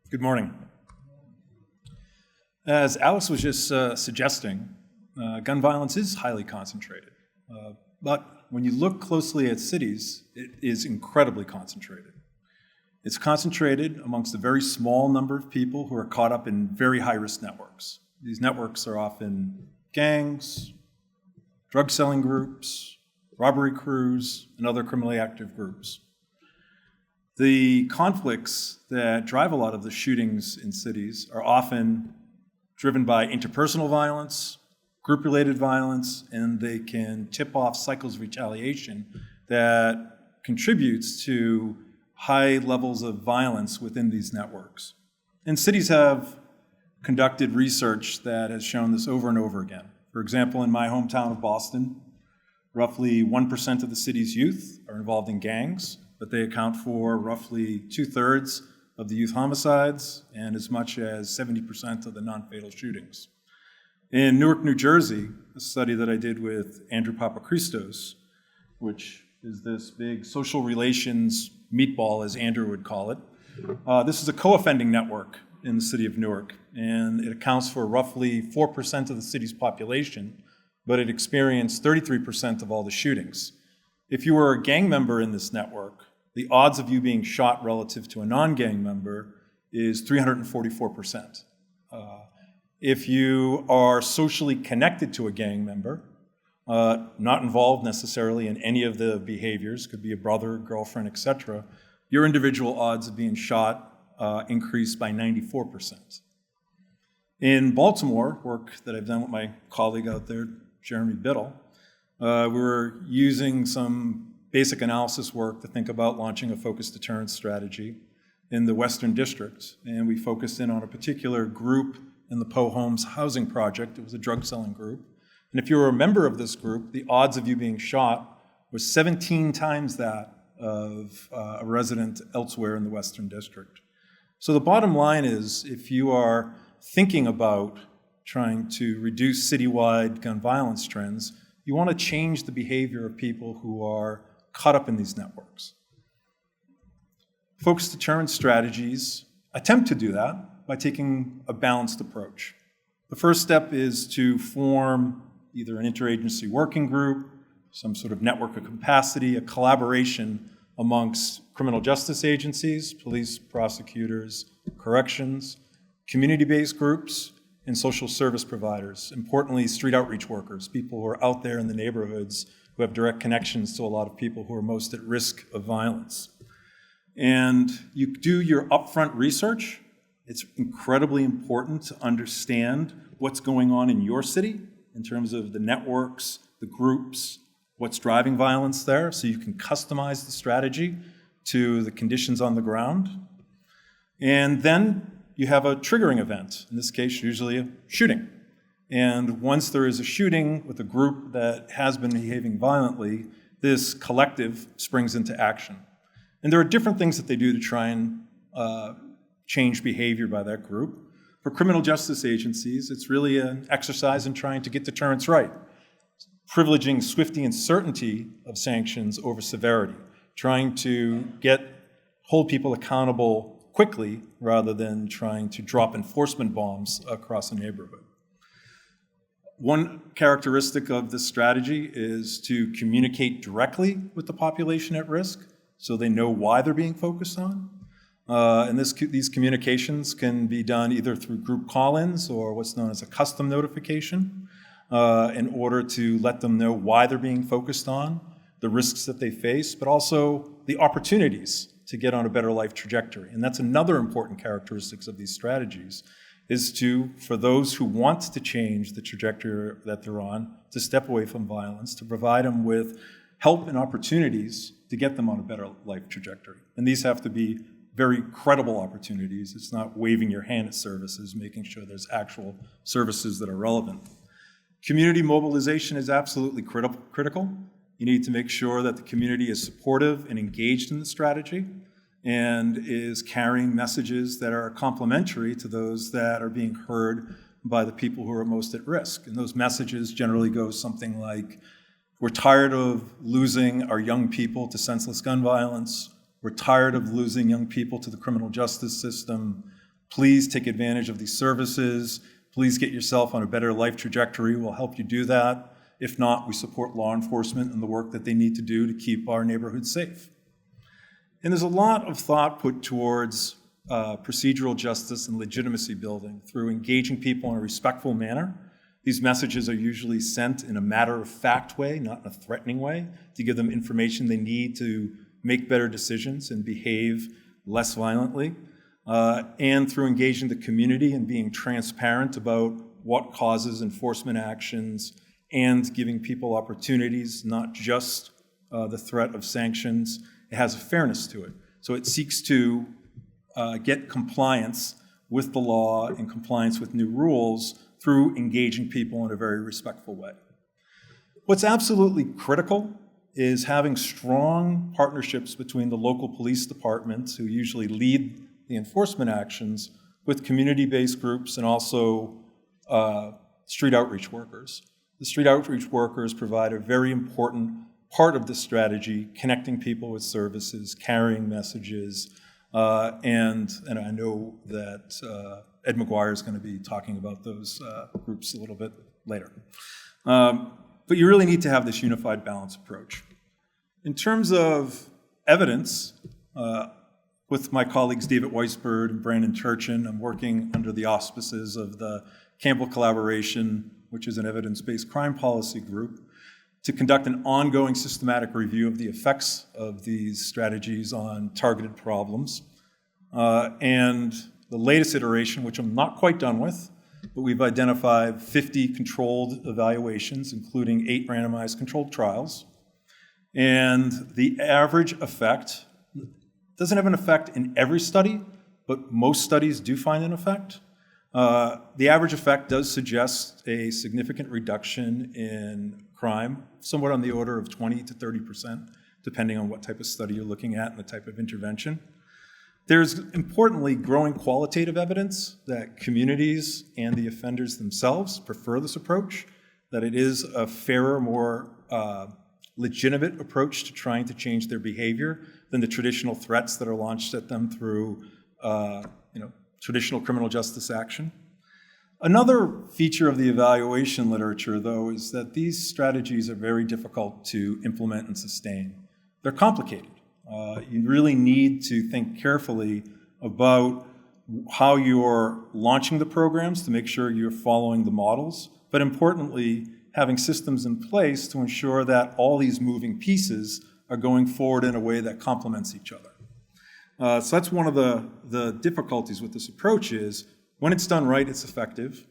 Good morning. As Alice was just suggesting, gun violence is highly concentrated. But when you look closely at cities, it is incredibly concentrated. It's concentrated amongst a very small number of people who are caught up in very high-risk networks. These networks are often gangs, drug-selling groups, robbery crews, and other criminally active groups. The conflicts that drive a lot of the shootings in cities are often driven by interpersonal violence, group-related violence, and they can tip off cycles of retaliation that contributes to high levels of violence within these networks. And cities have conducted research that has shown this over and over again. For example, in my hometown of Boston, roughly 1% of the city's youth are involved in gangs, but they account for roughly 2/3 of the youth homicides and as much as 70% of the non-fatal shootings. In Newark, New Jersey, a study that I did with Andrew Papachristos, which is this big social relations meatball, as Andrew would call it. This is a co-offending network in the city of Newark, and it accounts for roughly 4% of the city's population, but it experienced 33% of all the shootings. If you were a gang member in this network, the odds of you being shot relative to a non-gang member is 344%. If you are socially connected to a gang member, not involved necessarily in any of the behaviors, could be a brother, girlfriend, etc., your individual odds of being shot increase by 94%. In Baltimore, work that I've done with my colleague out there, Jeremy Biddle, we were using some basic analysis work to think about launching a focused deterrence strategy in the Western District. And we focused in on a particular group in the Poe Homes housing project. It was a drug-selling group. And if you were a member of this group, the odds of you being shot was 17 times that of a resident elsewhere in the Western District. So the bottom line is, if you are thinking about trying to reduce citywide gun violence trends, you want to change the behavior of people who are caught up in these networks. Focused deterrence strategies attempt to do that by taking a balanced approach. The first step is to form either an interagency working group, some sort of network of capacity, a collaboration amongst criminal justice agencies, police, prosecutors, corrections, community-based groups, and social service providers. Importantly, street outreach workers, people who are out there in the neighborhoods who have direct connections to a lot of people who are most at risk of violence. And you do your upfront research. It's incredibly important to understand what's going on in your city in terms of the networks, the groups, what's driving violence there, so you can customize the strategy to the conditions on the ground. And then you have a triggering event, in this case, usually a shooting. And once there is a shooting with a group that has been behaving violently, this collective springs into action. And there are different things that they do to try and change behavior by that group. For criminal justice agencies, it's really an exercise in trying to get deterrence right, privileging swiftness and certainty of sanctions over severity, trying to hold people accountable quickly rather than trying to drop enforcement bombs across a neighborhood. One characteristic of this strategy is to communicate directly with the population at risk so they know why they're being focused on. And these communications can be done either through group call-ins or what's known as a custom notification in order to let them know why they're being focused on, the risks that they face, but also the opportunities to get on a better life trajectory. And that's another important characteristic of these strategies, is for those who want to change the trajectory that they're on, to step away from violence, to provide them with help and opportunities to get them on a better life trajectory. And these have to be very credible opportunities. It's not waving your hand at services, making sure there's actual services that are relevant. Community mobilization is absolutely critical. You need to make sure that the community is supportive and engaged in the strategy and is carrying messages that are complementary to those that are being heard by the people who are most at risk. And those messages generally go something like, we're tired of losing our young people to senseless gun violence. We're tired of losing young people to the criminal justice system. Please take advantage of these services. Please get yourself on a better life trajectory. We'll help you do that. If not, we support law enforcement and the work that they need to do to keep our neighborhoods safe. And there's a lot of thought put towards procedural justice and legitimacy building through engaging people in a respectful manner. These messages are usually sent in a matter-of-fact way, not in a threatening way, to give them information they need to make better decisions and behave less violently, and through engaging the community and being transparent about what causes enforcement actions and giving people opportunities, not just the threat of sanctions. It has a fairness to it. So it seeks to get compliance with the law and compliance with new rules through engaging people in a very respectful way. What's absolutely critical is having strong partnerships between the local police departments, who usually lead the enforcement actions, with community-based groups and also street outreach workers. The street outreach workers provide a very important part of the strategy, connecting people with services, carrying messages, and I know that Ed McGuire is going to be talking about those groups a little bit later. But you really need to have this unified balance approach. In terms of evidence, with my colleagues David Weisberg and Brandon Turchin, I'm working under the auspices of the Campbell Collaboration, which is an evidence-based crime policy group, to conduct an ongoing systematic review of the effects of these strategies on targeted problems. And the latest iteration, which I'm not quite done with, but we've identified 50 controlled evaluations, including 8 randomized controlled trials. And the average effect doesn't have an effect in every study, but most studies do find an effect. The average effect does suggest a significant reduction in crime, somewhat on the order of 20 to 30%, depending on what type of study you're looking at and the type of intervention. There's, importantly, growing qualitative evidence that communities and the offenders themselves prefer this approach, that it is a fairer, more legitimate approach to trying to change their behavior than the traditional threats that are launched at them through traditional criminal justice action. Another feature of the evaluation literature, though, is that these strategies are very difficult to implement and sustain. They're complicated. You really need to think carefully about how you're launching the programs to make sure you're following the models, but importantly, having systems in place to ensure that all these moving pieces are going forward in a way that complements each other. So that's one of the difficulties with this approach is, when it's done right, it's effective.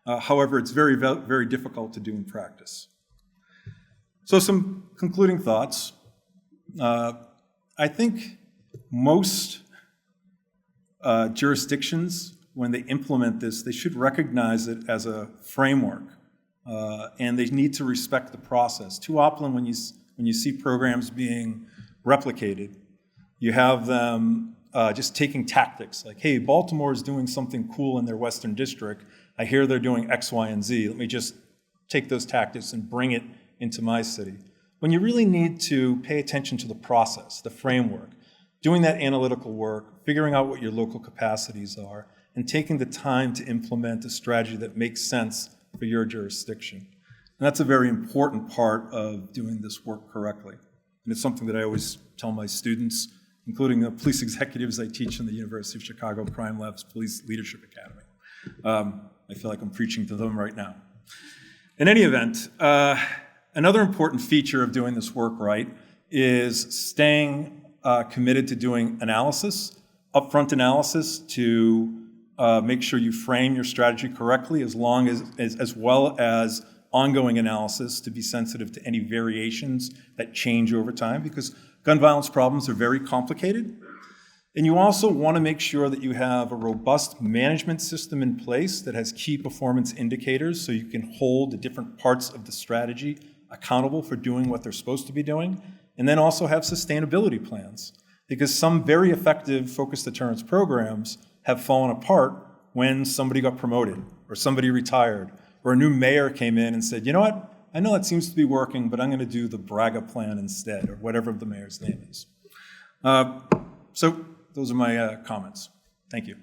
However, it's very, very difficult to do in practice. So some concluding thoughts. I think most jurisdictions, when they implement this, they should recognize it as a framework, and they need to respect the process. Too often when you see programs being replicated, you have them just taking tactics like, hey, Baltimore is doing something cool in their Western District. I hear they're doing X, Y, and Z. Let me just take those tactics and bring it into my city. When you really need to pay attention to the process, the framework, doing that analytical work, figuring out what your local capacities are, and taking the time to implement a strategy that makes sense for your jurisdiction. And that's a very important part of doing this work correctly. And it's something that I always tell my students, including the police executives I teach in the University of Chicago Crime Lab's Police Leadership Academy. I feel like I'm preaching to them right now. In any event, another important feature of doing this work right is staying committed to doing analysis, upfront analysis to make sure you frame your strategy correctly, as well as ongoing analysis to be sensitive to any variations that change over time, because gun violence problems are very complicated. And you also want to make sure that you have a robust management system in place that has key performance indicators so you can hold the different parts of the strategy accountable for doing what they're supposed to be doing, and then also have sustainability plans. Because some very effective focused deterrence programs have fallen apart when somebody got promoted or somebody retired or a new mayor came in and said, you know what, I know that seems to be working, but I'm going to do the BRAGA plan instead, or whatever the mayor's name is. So those are my comments. Thank you.